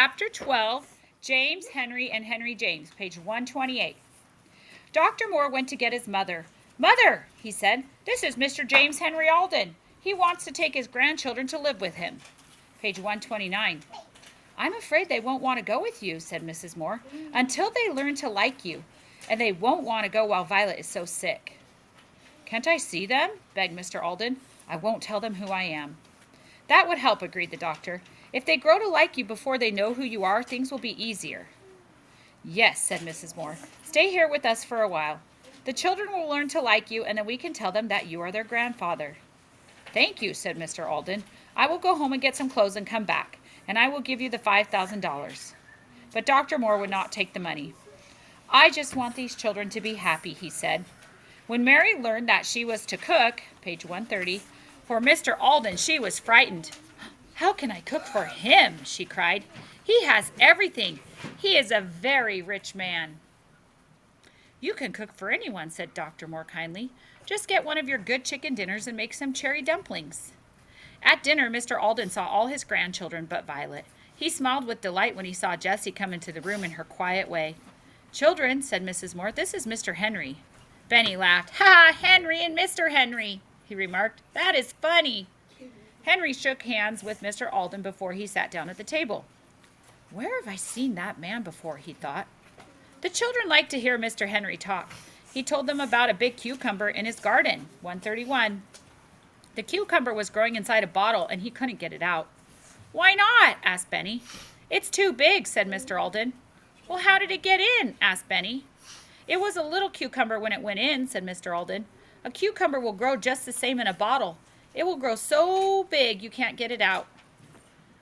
Chapter 12, James, Henry, and Henry James, page 128. Dr. Moore went to get his mother. "Mother," he said, "this is Mr. James Henry Alden. He wants to take his grandchildren to live with him." Page 129. "I'm afraid they won't want to go with you," said Mrs. Moore, "until they learn to like you, and they won't want to go while Violet is so sick." "Can't I see them?" begged Mr. Alden. "I won't tell them who I am." "That would help," agreed the doctor. "If they grow to like you before they know who you are, things will be easier." "Yes," said Mrs. Moore. "Stay here with us for a while. The children will learn to like you, and then we can tell them that you are their grandfather." "Thank you," said Mr. Alden. "I will go home and get some clothes and come back, and I will give you the $5,000. But Dr. Moore would not take the money. "I just want these children to be happy," he said. When Mary learned that she was to cook, page 130, for Mr. Alden, she was frightened. "How can I cook for him?" she cried. "He has everything. He is a very rich man." "You can cook for anyone," said Dr. Moore kindly. "Just get one of your good chicken dinners and make some cherry dumplings." At dinner, Mr. Alden saw all his grandchildren but Violet. He smiled with delight when he saw Jessie come into the room in her quiet way. "Children," said Mrs. Moore, "this is Mr. Henry." Benny laughed. "Ha! Henry and Mr. Henry," he remarked. "That is funny." Henry shook hands with Mr. Alden before he sat down at the table. "Where have I seen that man before?" he thought. The children liked to hear Mr. Henry talk. He told them about a big cucumber in his garden, 131. The cucumber was growing inside a bottle, and he couldn't get it out. "Why not?" asked Benny. "It's too big," said Mr. Alden. "Well, how did it get in?" asked Benny. "It was a little cucumber when it went in," said Mr. Alden. "A cucumber will grow just the same in a bottle. It will grow so big you can't get it out."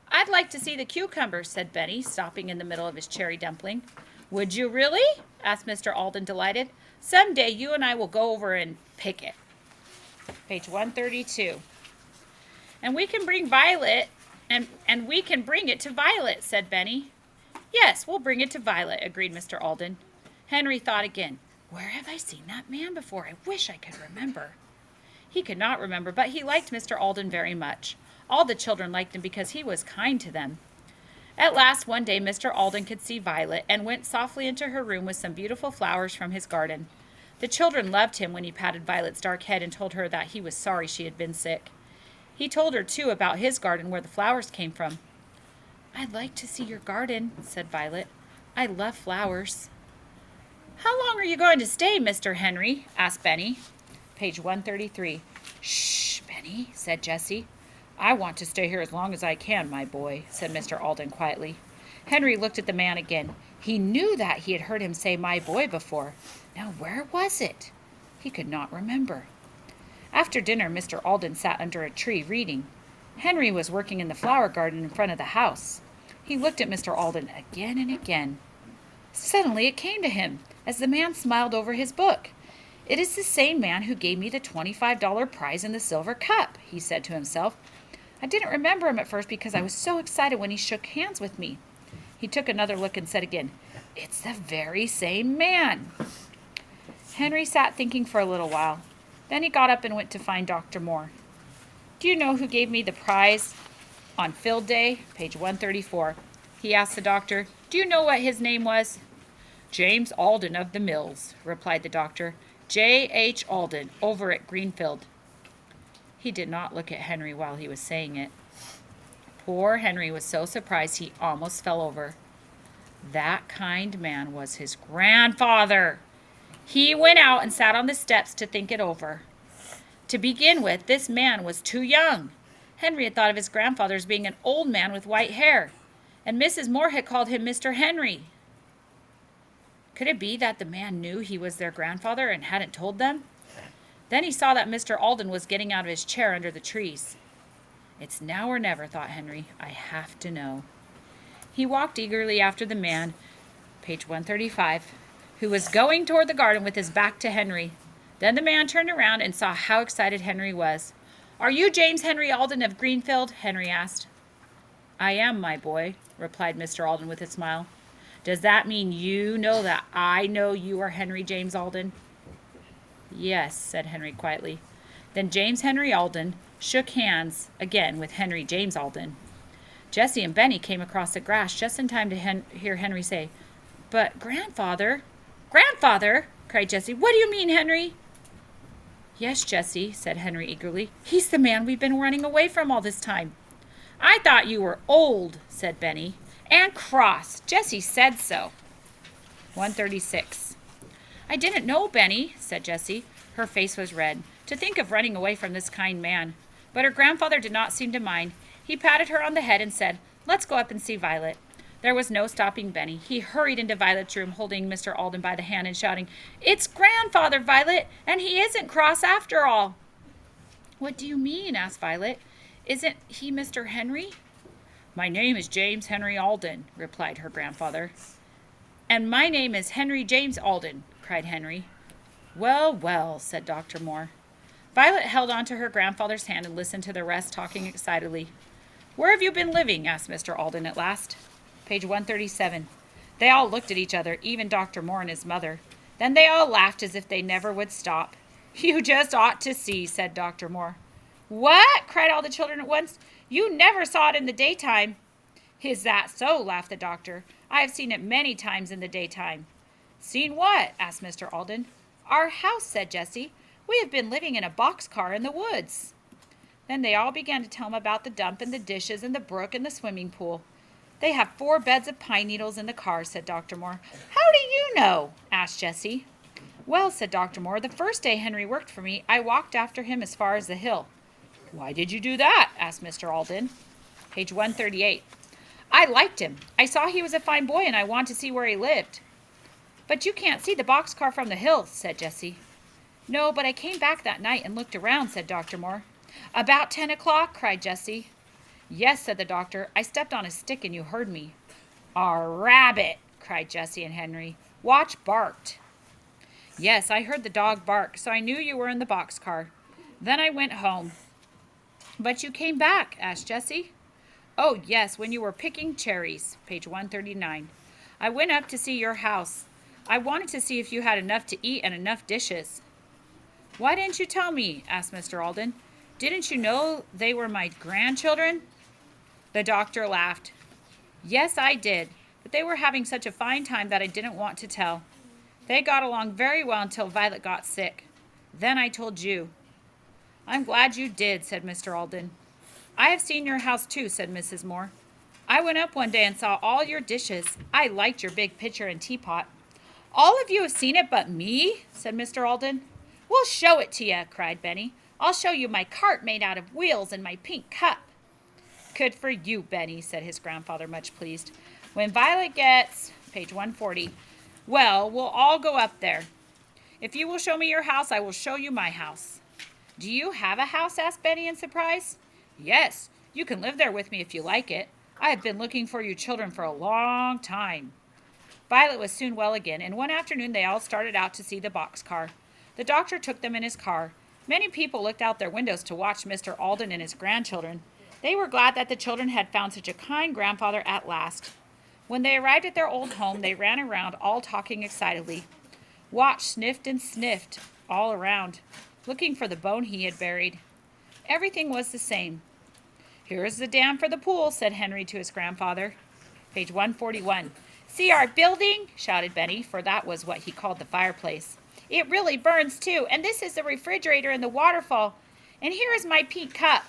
"I'd like to see the cucumber," said Benny, stopping in the middle of his cherry dumpling. "Would you really?" asked Mr. Alden, delighted. "Some day you and I will go over and pick it." Page 132. "And we can bring Violet, and we can bring it to Violet," said Benny. "Yes, we'll bring it to Violet," agreed Mr. Alden. Henry thought again. "Where have I seen that man before? I wish I could remember." He could not remember, but he liked Mr. Alden very much. All the children liked him because he was kind to them. At last, one day, Mr. Alden could see Violet and went softly into her room with some beautiful flowers from his garden. The children loved him when he patted Violet's dark head and told her that he was sorry she had been sick. He told her, too, about his garden where the flowers came from. "I'd like to see your garden," said Violet. "I love flowers." "How long are you going to stay, Mr. Henry?" asked Benny. Page 133. "Shh, Benny," said Jessie. "I want to stay here as long as I can, my boy," said Mr. Alden quietly. Henry looked at the man again. He knew that he had heard him say "my boy" before. Now where was it? He could not remember. After dinner, Mr. Alden sat under a tree reading. Henry was working in the flower garden in front of the house. He looked at Mr. Alden again and again. Suddenly it came to him, as the man smiled over his book. "It is the same man who gave me the $25 prize in the silver cup," he said to himself. "I didn't remember him at first because I was so excited when he shook hands with me." He took another look and said again, "It's the very same man." Henry sat thinking for a little while. Then he got up and went to find Dr. Moore. "Do you know who gave me the prize on Field Day?" Page 134. He asked the doctor. "Do you know what his name was?" "James Alden of the Mills," replied the doctor. "J.H. Alden, over at Greenfield." He did not look at Henry while he was saying it. Poor Henry was so surprised he almost fell over. That kind man was his grandfather. He went out and sat on the steps to think it over. To begin with, this man was too young. Henry had thought of his grandfather as being an old man with white hair, and Mrs. Moore had called him Mr. Henry. Could it be that the man knew he was their grandfather and hadn't told them? Then he saw that Mr. Alden was getting out of his chair under the trees. "It's now or never," thought Henry. "I have to know." He walked eagerly after the man, page 135, who was going toward the garden with his back to Henry. Then the man turned around and saw how excited Henry was. "Are you James Henry Alden of Greenfield?" Henry asked. "I am, my boy," replied Mr. Alden with a smile. "Does that mean you know that I know you are Henry James Alden?" "Yes," said Henry quietly. Then James Henry Alden shook hands again with Henry James Alden. Jessie and Benny came across the grass just in time to hear Henry say, "But, Grandfather—" "Grandfather!" cried Jessie. "What do you mean, Henry?" "Yes, Jessie," said Henry eagerly. "He's the man we've been running away from all this time." "I thought you were old," said Benny. "And cross. Jessie said so." 136. "I didn't know, Benny," said Jessie. Her face was red. To think of running away from this kind man. But her grandfather did not seem to mind. He patted her on the head and said, "Let's go up and see Violet." There was no stopping Benny. He hurried into Violet's room, holding Mr. Alden by the hand and shouting, "It's Grandfather, Violet, and he isn't cross after all." "What do you mean?" asked Violet. "Isn't he Mr. Henry?" "My name is James Henry Alden," replied her grandfather. "And my name is Henry James Alden," cried Henry. "Well, well," said Dr. Moore. Violet held on to her grandfather's hand and listened to the rest talking excitedly. "Where have you been living?" asked Mr. Alden at last. Page 137. They all looked at each other, even Dr. Moore and his mother. Then they all laughed as if they never would stop. "You just ought to see," said Dr. Moore. "What?" cried all the children at once. "You never saw it in the daytime." "Is that so?" laughed the doctor. "I have seen it many times in the daytime." "Seen what?" asked Mr. Alden. "Our house," said Jessie. "We have been living in a boxcar in the woods." Then they all began to tell him about the dump and the dishes and the brook and the swimming pool. "They have 4 beds of pine needles in the car," said Dr. Moore. "How do you know?" asked Jessie. "Well," said Dr. Moore, "the first day Henry worked for me, I walked after him as far as the hill." "Why did you do that?" asked Mr. Alden. Page 138. "I liked him. I saw he was a fine boy and I wanted to see where he lived." "But you can't see the boxcar from the hill," said Jessie. "No, but I came back that night and looked around," said Dr. Moore. "About 10 o'clock?" cried Jessie. "Yes," said the doctor. "I stepped on a stick and you heard me." "A rabbit!" cried Jessie and Henry. "Watch barked." "Yes, I heard the dog bark, so I knew you were in the boxcar. Then I went home." "But you came back?" asked Jessie. "Oh, yes, when you were picking cherries." Page 139. "I went up to see your house. I wanted to see if you had enough to eat and enough dishes." "Why didn't you tell me?" asked Mr. Alden. "Didn't you know they were my grandchildren?" The doctor laughed. "Yes, I did, but they were having such a fine time that I didn't want to tell. They got along very well until Violet got sick. Then I told you." "I'm glad you did," said Mr. Alden. "I have seen your house too," said Mrs. Moore. "I went up one day and saw all your dishes. I liked your big pitcher and teapot." "All of you have seen it but me?" said Mr. Alden. "We'll show it to you," cried Benny. "I'll show you my cart made out of wheels and my pink cup." "Good for you, Benny," said his grandfather, much pleased. "When Violet gets," page 140, "well, we'll all go up there. If you will show me your house, I will show you my house." "Do you have a house?" asked Benny in surprise. "Yes, you can live there with me if you like it. I have been looking for you children for a long time." Violet was soon well again, and one afternoon they all started out to see the boxcar. The doctor took them in his car. Many people looked out their windows to watch Mr. Alden and his grandchildren. They were glad that the children had found such a kind grandfather at last. When they arrived at their old home, they ran around, all talking excitedly. Watch sniffed and sniffed all around, looking for the bone he had buried. Everything was the same. "Here is the dam for the pool," said Henry to his grandfather. Page 141. "See our building?" shouted Benny, for that was what he called the fireplace. "It really burns too, and this is the refrigerator and the waterfall, and here is my pink cup."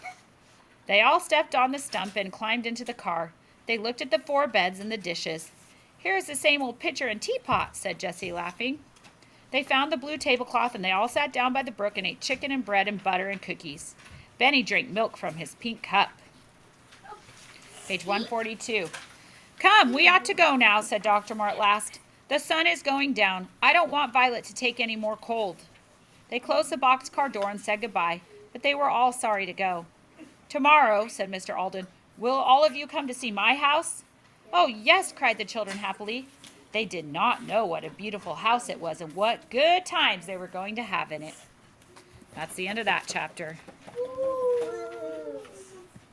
They all stepped on the stump and climbed into the car. They looked at the 4 beds and the dishes. "Here is the same old pitcher and teapot," said Jessie, laughing. They found the blue tablecloth, and they all sat down by the brook and ate chicken and bread and butter and cookies. Benny drank milk from his pink cup. Page 142. "Come, we ought to go now," said Dr. Moore at last. "The sun is going down. I don't want Violet to take any more cold." They closed the boxcar door and said goodbye, but they were all sorry to go. "Tomorrow," said Mr. Alden, "will all of you come to see my house?" "Oh, yes," cried the children happily. They did not know what a beautiful house it was and what good times they were going to have in it. That's the end of that chapter.